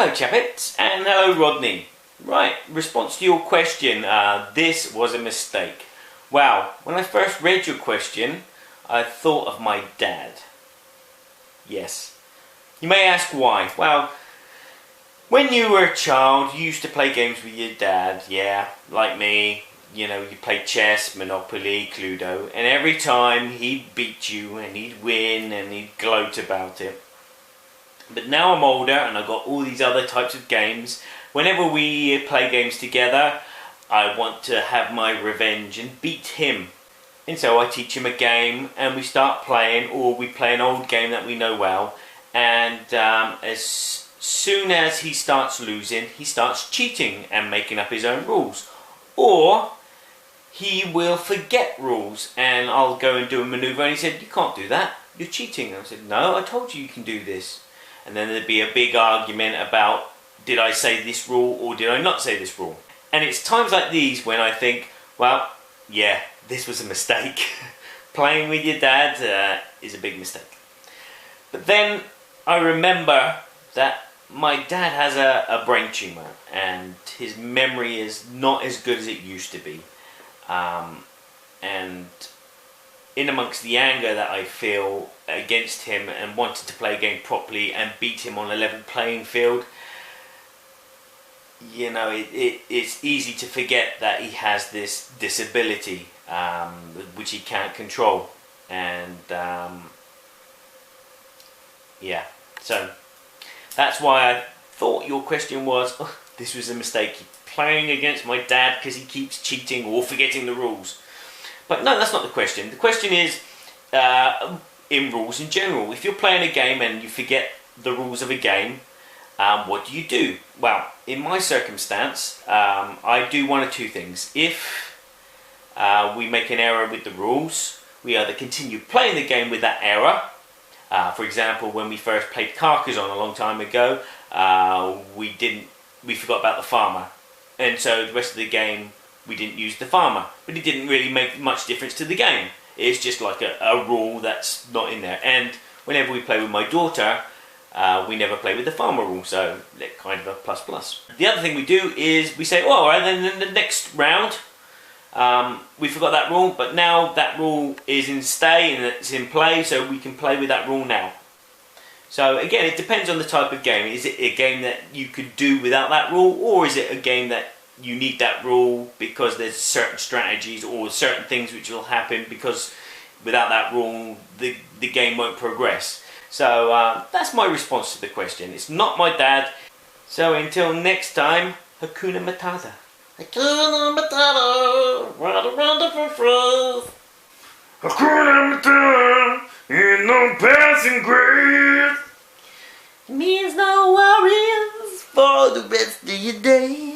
Hello Chappets, and hello Rodney. Right, response to your question, this was a mistake. Wow, when I first read your question, I thought of my dad. Yes. You may ask why. Well, when you were a child, you used to play games with your dad, yeah, like me. You know, you played chess, Monopoly, Cluedo, and every time he'd beat you and he'd win and he'd gloat about it. But now I'm older and I've got all these other types of games. Whenever we play games together, I want to have my revenge and beat him. And so I teach him a game and we start playing, or we play an old game that we know well. And as soon as he starts losing, he starts cheating and making up his own rules. Or he will forget rules and I'll go and do a maneuver and he said, "You can't do that, you're cheating." And I said, "No, I told you you can do this." And then there'd be a big argument about, did I say this rule or did I not say this rule? And it's times like these when I think, well, yeah, this was a mistake. Playing with your dad is a big mistake. But then I remember that my dad has a brain tumour and his memory is not as good as it used to be. And in amongst the anger that I feel against him and wanting to play a game properly and beat him on a level playing field, you know, it's easy to forget that he has this disability which he can't control. And yeah, so that's why I thought your question was, oh, this was a mistake, playing against my dad because he keeps cheating or forgetting the rules. But no, that's not the question. The question is, in rules in general, if you're playing a game and you forget the rules of a game, what do you do? Well, in my circumstance, I do one of two things. If we make an error with the rules, we either continue playing the game with that error. For example, when we first played Carcassonne a long time ago, we forgot about the farmer, and so the rest of the game we didn't use the farmer, but it didn't really make much difference to the game. It's just like a rule that's not in there. And whenever we play with my daughter, we never play with the farmer rule, so that's kind of a plus plus. The other thing we do is we say, oh, all right, then in the next round, we forgot that rule, but now that rule is in stay and it's in play, so we can play with that rule now. So again, it depends on the type of game. Is it a game that you could do without that rule, or is it a game that you need that rule because there's certain strategies or certain things which will happen, because without that rule the game won't progress? So that's my response to the question. It's not my dad. So until next time, Hakuna Matata. Hakuna Matata, ride around the frost. Hakuna Matata, ain't no passing grace. Means no worries for the rest of your day.